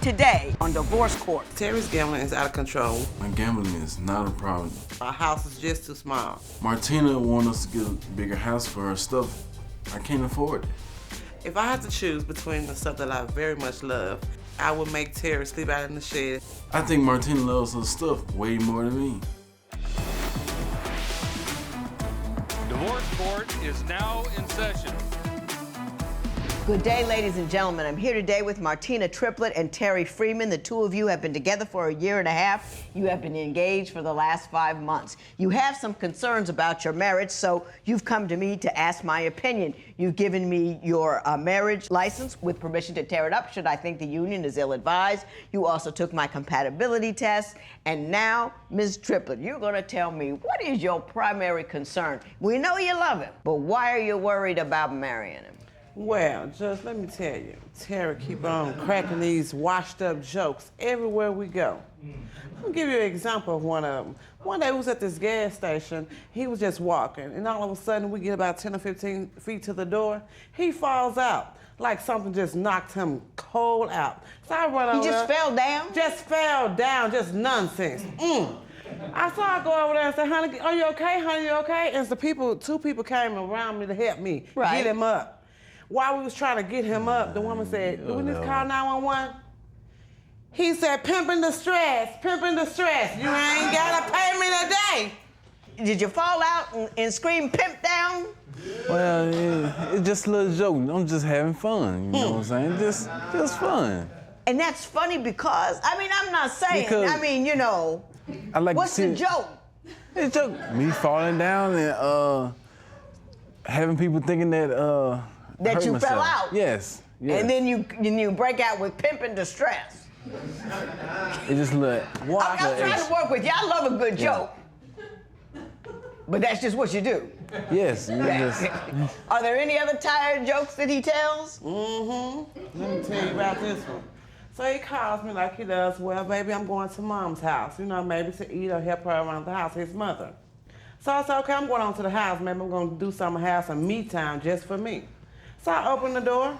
today on Divorce Court. Terry's gambling is out of control. My gambling is not a problem. Our house is just too small. Martina wants us to get a bigger house for her stuff. I can't afford it. If I had to choose between the stuff that I very much love, I would make Terry sleep out in the shed. I think Martina loves her stuff way more than me. Divorce Court is now in session. Good day, ladies and gentlemen. I'm here today with Martina Triplett and Terry Freeman. The two of you have been together for a year and a half. You have been engaged for the last 5 months. You have some concerns about your marriage, so you've come to me to ask my opinion. You've given me your marriage license with permission to tear it up should I think the union is ill-advised. You also took my compatibility test. And now, Ms. Triplett, you're going to tell me, what is your primary concern? We know you love him, but why are you worried about marrying him? Well, Judge, let me tell you, Terry keep on cracking these washed up jokes everywhere we go. I'll give you an example of one of them. One day we was at this gas station, he was just walking, and all of a sudden we get about 10 or 15 feet to the door, he falls out, like something just knocked him cold out. So I run over He just there. fell down? Just fell down, just nonsense. I go over there and say, honey, are you okay, honey, you okay? And two people came around me to help me get him up. While we was trying to get him up, the woman said, do we need to call 911? He said, pimp in distress, pimp in distress. You ain't gotta pay me today. Did you fall out and scream pimp down? Well, it's just a little joke. I'm just having fun, you know what I'm saying? Just fun. And that's funny because, I mean, I'm not saying, Because I mean, you know, I like what's to see the joke? It's a joke. Me falling down and having people thinking that That hurt you myself. fell out? Yes. And then you break out with pimp in distress. It just look. I'm trying to work with you. I love a good joke. But that's just what you do. Yes. Are there any other tired jokes that he tells? Let me tell you about this one. So he calls me like he does, well, baby, I'm going to mom's house, you know, maybe to eat or help her around the house, his mother. So I said, okay, I'm going on to the house. Maybe I'm going to do something, have some me time just for me. So I open the door,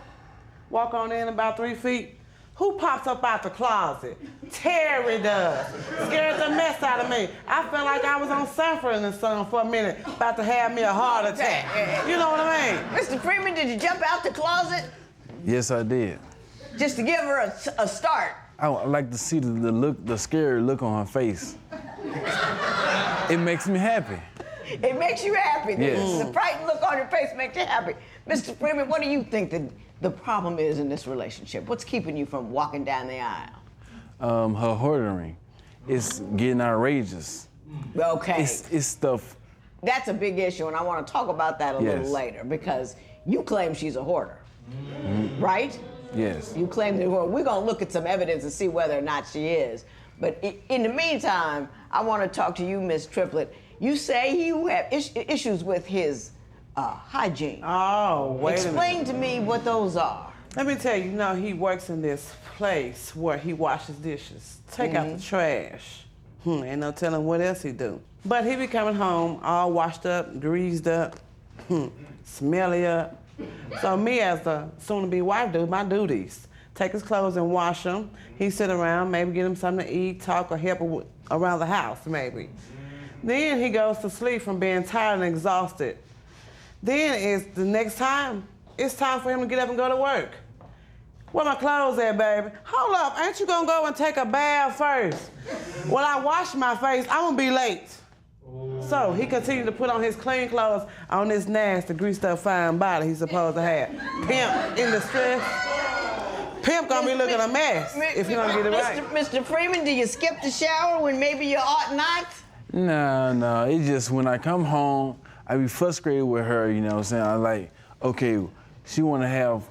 walk on in about 3 feet. Who pops up out the closet? Terry does. Scared the mess out of me. I felt like I was on Sanford and Son for a minute, about to have me a heart attack. You know what I mean? Mr. Freeman, did you jump out the closet? Yes, I did. Just to give her a start. I like to see the scary look on her face. It makes me happy. It makes you happy. Yes. The frightened look on your face makes you happy. Mr. Freeman, what do you think the problem is in this relationship? What's keeping you from walking down the aisle? Her hoarding. It's getting outrageous. Okay. It's stuff. That's a big issue, and I want to talk about that a little later because you claim she's a hoarder, right? Yes. You claim that we're going to look at some evidence and see whether or not she is. But in the meantime, I want to talk to you, Ms. Triplett. You say you have issues with his hygiene. Oh, wait a minute. Explain to me what those are. Let me tell you, he works in this place where he washes dishes, take out the trash. Ain't no telling what else he do. But he be coming home all washed up, greased up, smelly up. So me as the soon-to-be wife do my duties. Take his clothes and wash them. He sit around, maybe get him something to eat, talk, or help him around the house, maybe. Then he goes to sleep from being tired and exhausted. Then the next time, it's time for him to get up and go to work. Where my clothes at, baby? Hold up, ain't you gonna go and take a bath first? When I wash my face, I'm gonna be late. So he continued to put on his clean clothes on this nasty, greased up, fine body he's supposed to have. Pimp in distress. Pimp gonna be looking a mess if he don't get it right. Mr. Freeman, do you skip the shower when maybe you ought not? No. It's just when I come home, I be frustrated with her, you know what I'm saying? I like, okay, she want to have,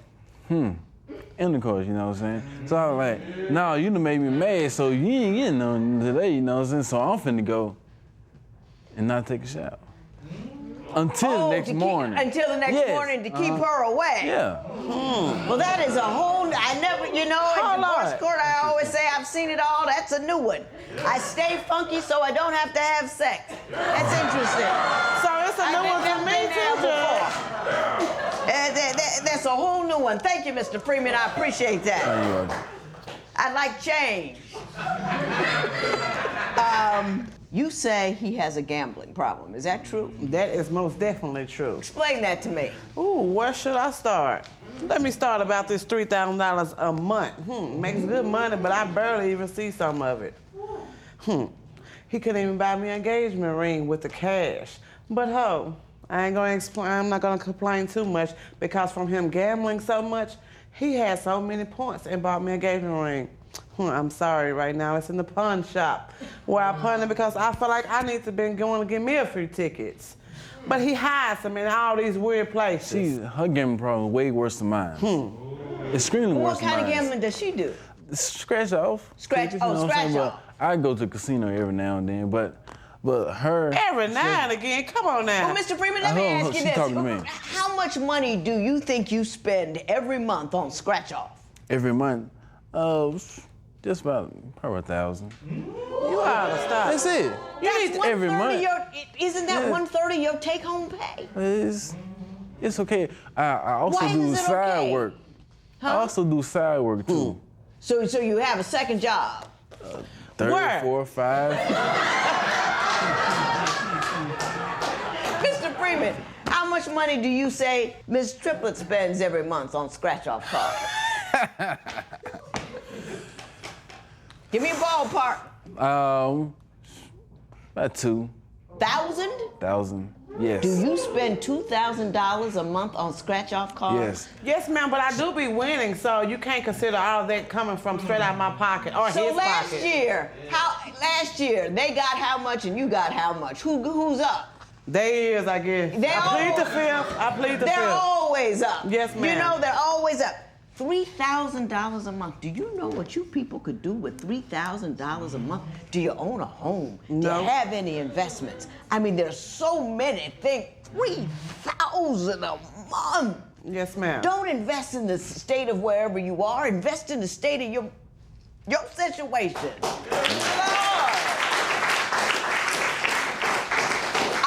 intercourse, you know what I'm saying? So I was like, no, you done made me mad, so you ain't getting none today, you know what I'm saying? So I'm finna go and not take a shower. Until the next morning. Until the next morning to keep her away. Yeah. Well, that is a whole, I never, in divorce court, I always say I've seen it all. That's a new one. I stay funky so I don't have to have sex. That's interesting. So it's a new one for me too, That's a whole new one. Thank you, Mr. Freeman. I appreciate that. I'd like change. You say he has a gambling problem. Is that true? That is most definitely true. Explain that to me. Ooh, where should I start? Let me start about this $3,000 a month. Makes good money, but I barely even see some of it. He couldn't even buy me an engagement ring with the cash. But I'm not gonna complain too much because from him gambling so much, he had so many points and bought me an engagement ring. I'm sorry, right now it's in the pawn shop where I pawn it because I feel like I need to be going to get me a few tickets. But he hides them in all these weird places. Her gambling problem is way worse than mine. Extremely worse What than kind mine. of gambling does she do? Scratch off. Scratch- tickets, you oh, know what I'm scratch saying? off. But I go to the casino every now and then, but her. Every now and again, come on now. Well, Mr. Freeman, let me ask you she this. talking to me. How much money do you think you spend every month on scratch off? Every month, just about probably 1,000. You ought to stop. That's it. That's Every 1/3 month. Isn't that Yeah. 1/3 of your take-home pay? It's okay. I also Why do is it side okay? work. I Huh? also do side work too. So you have a second job. 3, Where? 4, 5. Mr. Freeman, how much money do you say Ms. Triplett spends every month on scratch-off cards? Give me a ballpark. About 1,000? 2,000. Yes. Do you spend $2,000 a month on scratch-off cards? Yes. Yes, ma'am, but I do be winning, so you can't consider all of that coming from straight out of my pocket or So his last pocket. year, they got how much and you got how much? Who's up? They is, I guess. They I plead all- the fifth. I plead the They're fifth. always up. Yes, ma'am. You know, they're always up. $3,000 a month. Do you know what you people could do with $3,000 a month? Do you own a home? Do No. you have any investments? I mean, there's so many things. $3,000 a month. Yes, ma'am. Don't invest in the state of wherever you are. Invest in the state of your situation. Lord.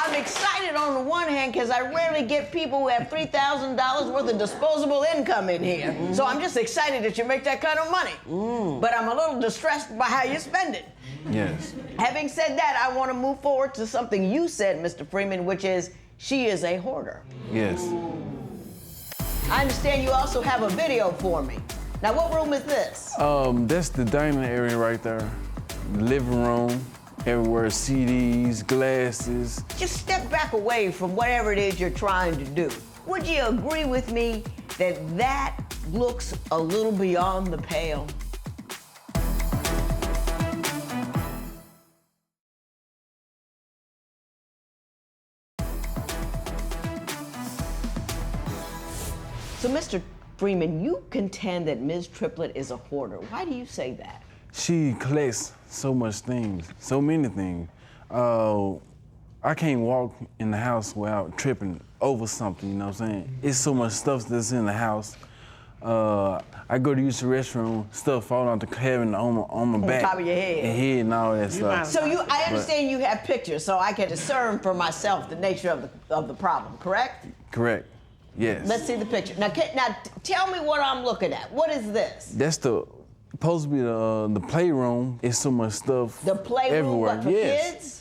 I'm excited on the one hand because I rarely get people who have $3,000 worth of disposable income in here. So I'm just excited that you make that kind of money. But I'm a little distressed by how you spend it. Yes. Having said that, I want to move forward to something you said, Mr. Freeman, which is she is a hoarder. Yes. I understand you also have a video for me. Now, what room is this? That's the dining area right there. The living room. Everywhere, CDs, glasses. Just step back away from whatever it is you're trying to do. Would you agree with me that that looks a little beyond the pale? So, Mr. Freeman, you contend that Ms. Triplett is a hoarder. Why do you say that? She collects so much things, so many things. I can't walk in the house without tripping over something, you know what I'm saying? It's so much stuff that's in the house. I go to use the restroom, stuff fall out the cabinet on my back. top of your head. And head and all that stuff. So I understand you have pictures, so I can discern for myself the nature of the problem, correct? Correct. Yes. Let's see the picture. Now tell me what I'm looking at. What is this? That's supposed to be the playroom. It's so much stuff The playroom everywhere. what, for Yes. kids?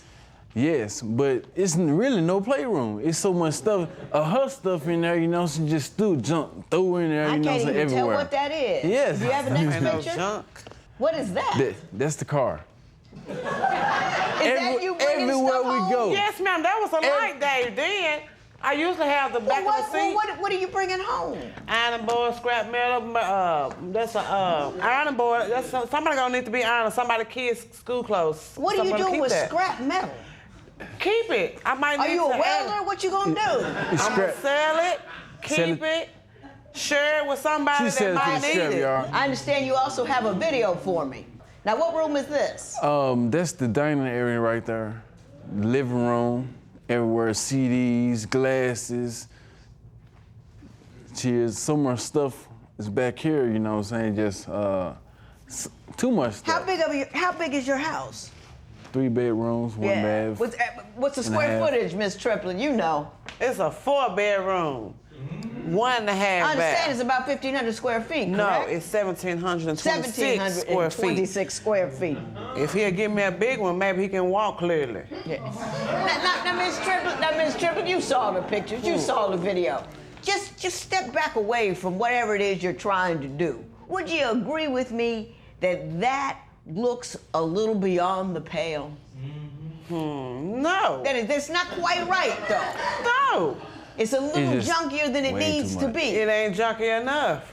Yes, but it's really no playroom. It's so much stuff, her stuff in there, you know, she just threw in there, I you know, can't so even everywhere. tell what that is. Yes. Do you have a next Ain't no picture? junk. What is that? That's the car. Is that you bringing everywhere stuff we home? go. Yes, ma'am, that was a light day then. I usually have the back of the seat. What are you bringing home? Ironing board, scrap metal. That's a ironing board. That's somebody gonna need to be ironing somebody's kids' school clothes. What are you Somebody doing keep with that. scrap metal? Keep it. I might Are need you a to welder? What you gonna do? It's I'm gonna scrap. sell it, Sell keep it. it, share it with somebody She that said it to might the need scrap it. yard. I understand you also have a video for me. Now, what room is this? That's the dining area right there. The living room, everywhere, CDs, glasses, cheers, so much stuff is back here, you know what I'm saying? Just too much stuff. How big is your house? 3 bedrooms, 1 bath. What's the and a square half. footage, Miss Triplett? You know. It's a 4-bedroom. 1.5 I understand baths. it's about 1,500 square feet, No, correct? it's 1,726 square feet. 1,726 square feet. If he'll give me a big one, maybe he can walk clearly. Yeah. Now, Miss Triplett, you saw the pictures, you saw the video. Just step back away from whatever it is you're trying to do. Would you agree with me that looks a little beyond the pale? No. That's not quite right, though. No. It's a little It's just junkier than it way needs too to much. be. It ain't junky enough.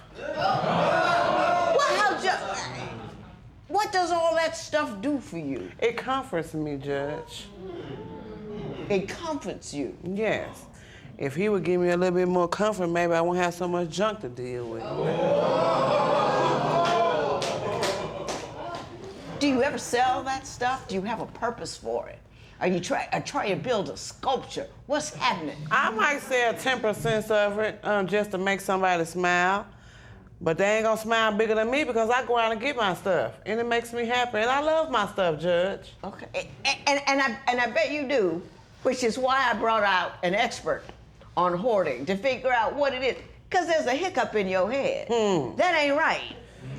What does all that stuff do for you? It comforts me, Judge. It comforts you. Yes. If he would give me a little bit more comfort, maybe I won't have so much junk to deal with. Do you ever sell that stuff? Do you have a purpose for it? Are you trying to build a sculpture? What's happening? I might sell 10% of it just to make somebody smile. But they ain't gonna smile bigger than me because I go out and get my stuff. And it makes me happy. And I love my stuff, Judge. Okay. And I bet you do, which is why I brought out an expert on hoarding to figure out what it is. Because there's a hiccup in your head. That ain't right.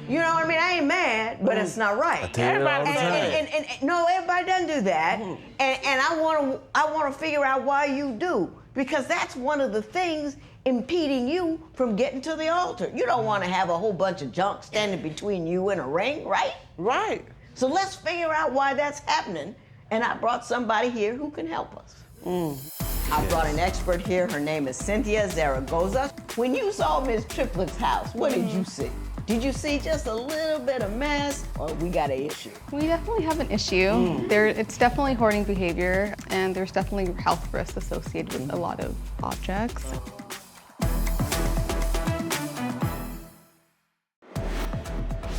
You know what I mean? I ain't mad, but it's not right. I tell you all the time. No, everybody doesn't do that. And I want to figure out why you do, because that's one of the things impeding you from getting to the altar. You don't want to have a whole bunch of junk standing between you and a ring, right? Right. So let's figure out why that's happening. And I brought somebody here who can help us. I brought an expert here. Her name is Cynthia Zaragoza. When you saw Miss Triplett's house, what did you see? Did you see just a little bit of mess, or we got an issue? We definitely have an issue. It's definitely hoarding behavior, and there's definitely health risks associated with a lot of objects.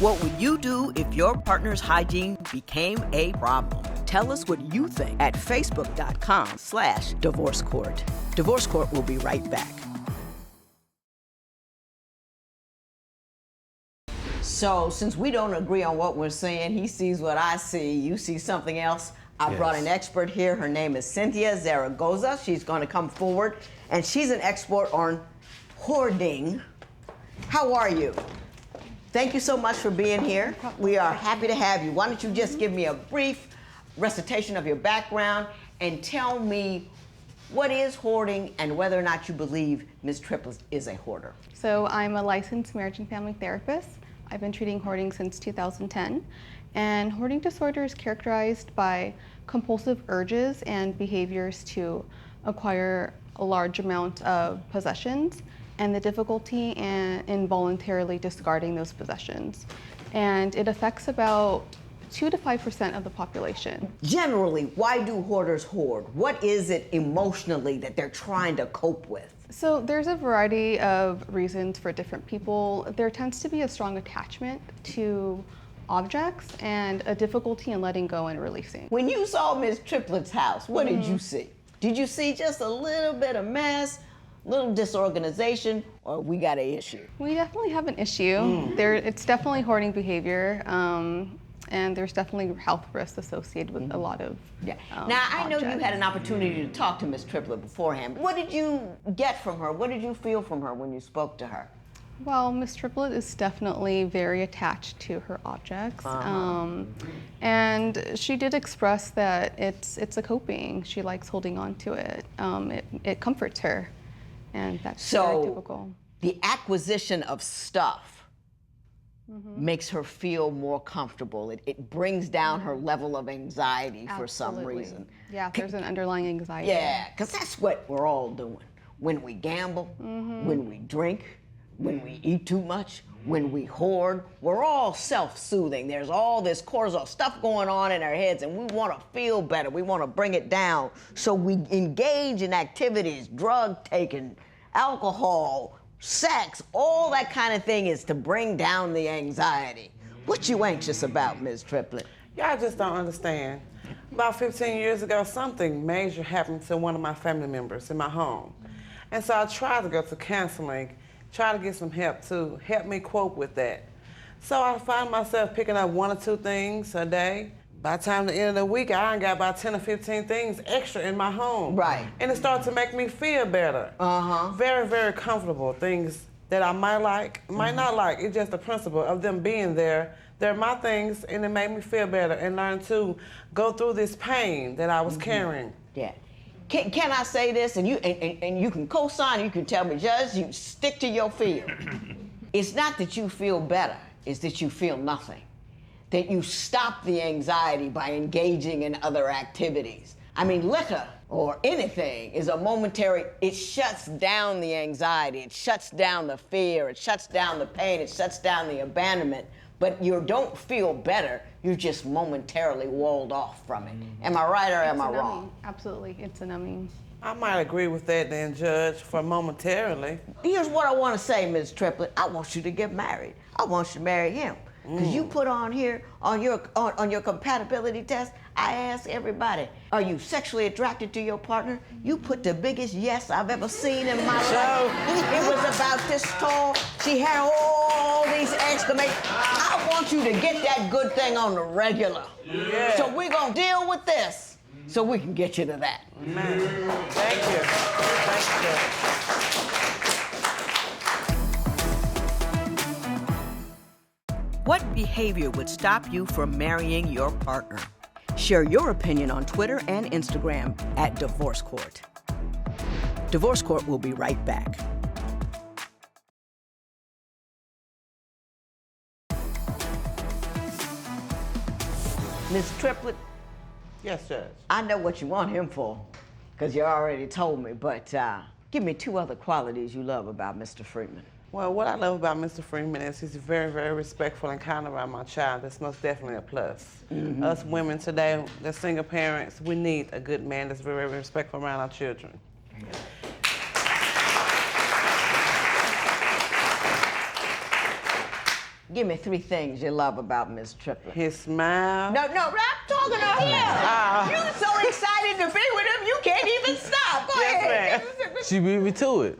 What would you do if your partner's hygiene became a problem? Tell us what you think at facebook.com/Divorce Court. Divorce Court will be right back. So since we don't agree on what we're saying, he sees what I see, you see something else. I brought an expert here. Her name is Cynthia Zaragoza. She's going to come forward, and she's an expert on hoarding. How are you? Thank you so much for being here. We are happy to have you. Why don't you just give me a brief recitation of your background and tell me what is hoarding and whether or not you believe Ms. Triplett is a hoarder. So I'm a licensed marriage and family therapist. I've been treating hoarding since 2010. And hoarding disorder is characterized by compulsive urges and behaviors to acquire a large amount of possessions and the difficulty in involuntarily discarding those possessions. And it affects about 2 to 5% of the population. Generally, why do hoarders hoard? What is it emotionally that they're trying to cope with? So there's a variety of reasons for different people. There tends to be a strong attachment to objects and a difficulty in letting go and releasing. When you saw Ms. Triplett's house, what did you see? Did you see just a little bit of mess, little disorganization, or we got an issue? We definitely have an issue. It's definitely hoarding behavior, and there's definitely health risks associated with a lot of Now, I know you had an opportunity to talk to Ms. Triplett beforehand. What did you get from her? What did you feel from her when you spoke to her? Well, Ms. Triplett is definitely very attached to her objects, and she did express that it's a coping. She likes holding on to it. It comforts her, and that's very typical. The acquisition of stuff makes her feel more comfortable. It brings down her level of anxiety for some reason. Yeah, there's an underlying anxiety. Yeah, because that's what we're all doing. When we gamble, when we drink, when we eat too much, when we hoard, we're all self-soothing. There's all this cortisol stuff going on in our heads, and we want to feel better. We want to bring it down. So we engage in activities, drug taking, alcohol, sex, all that kind of thing is to bring down the anxiety. What you anxious about, Ms. Triplett? Y'all just don't understand. About 15 years ago, something major happened to one of my family members in my home. And so I tried to go to counseling, try to get some help to help me cope with that. So I found myself picking up 1 or 2 things a day, by the time the end of the week, I done got about 10 or 15 things extra in my home. Right. And it started to make me feel better. Very, very comfortable. Things that I might like, might not like. It's just the principle of them being there. They're my things, and it made me feel better and learn to go through this pain that I was carrying. Yeah. Can I say this? And you can co-sign, you can tell me, Judge, you stick to your field. It's not that you feel better, it's that you feel nothing. That you stop the anxiety by engaging in other activities. I mean, liquor or anything is a momentary, it shuts down the anxiety, it shuts down the fear, it shuts down the pain, it shuts down the abandonment, but you don't feel better, you're just momentarily walled off from it. Am I right or am I wrong? Absolutely, it's a numbing. I might agree with that then, Judge, for momentarily. Here's what I want to say, Ms. Triplett. I want you to get married. I want you to marry him. Because you put on here, on your compatibility test, I asked everybody, are you sexually attracted to your partner? You put the biggest yes I've ever seen in my life. It was about this tall. She had all these exclamations. I want you to get that good thing on the regular. Yeah. So we're going to deal with this so we can get you to that. Man, thank you. Thank you. What behavior would stop you from marrying your partner? Share your opinion on Twitter and Instagram at Divorce Court. Divorce Court will be right back. Ms. Triplett, Yes, Judge. I know what you want him for, because you already told me, but give me 2 other qualities you love about Mr. Freeman. Well, what I love about Mr. Freeman is he's very, very respectful and kind around my child. That's most definitely a plus. Us women today, the single parents, we need a good man that's very, very respectful around our children. Give me 3 things you love about Ms. Triplett. His smile. No, I'm talking to him. You're so excited to be with him, you can't even stop. Go ahead. Ma'am. She beat me to it.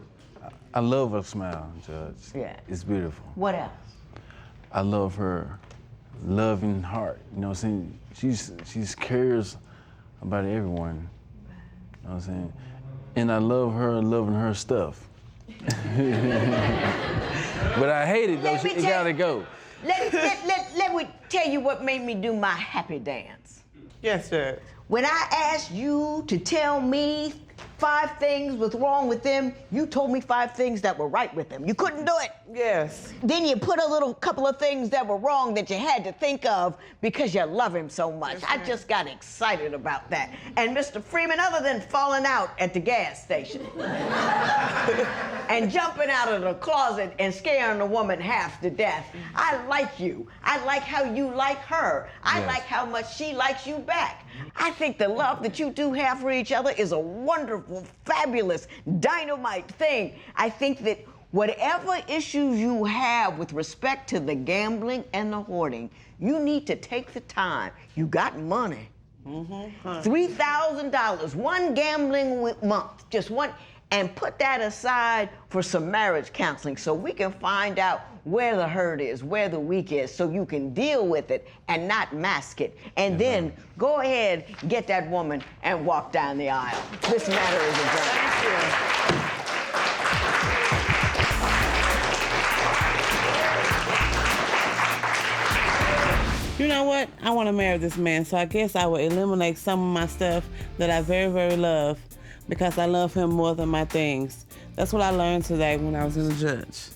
I love her smile, Judge. Yeah. It's beautiful. What else? I love her loving heart. You know what I'm saying? She cares about everyone. You know what I'm saying? And I love her loving her stuff. But I hate it though. It gotta go. Let me tell you what made me do my happy dance. Yes, Judge. When I asked you to tell me 5 things was wrong with them, you told me 5 things that were right with them. You couldn't do it. Yes. Then you put a couple of things that were wrong that you had to think of because you love him so much. I just got excited about that. And Mr. Freeman, other than falling out at the gas station and jumping out of the closet and scaring the woman half to death, I like you. I like how you like her. I like how much she likes you back. I think the love that you do have for each other is a wonderful, fabulous, dynamite thing. I think that whatever issues you have with respect to the gambling and the hoarding, you need to take the time. You got money. $3,000, one gambling month, just one, and put that aside for some marriage counseling so we can find out where the hurt is, where the weak is, so you can deal with it and not mask it. And then go ahead, get that woman and walk down the aisle. This matter is adjourned. You know what? I want to marry this man, so I guess I will eliminate some of my stuff that I very, very love because I love him more than my things. That's what I learned today when I was in the judge.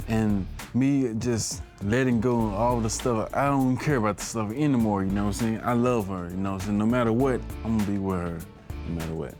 And me just letting go of all the stuff, I don't even care about the stuff anymore, you know what I'm saying? I love her, you know what I'm saying? No matter what, I'm gonna be with her, no matter what.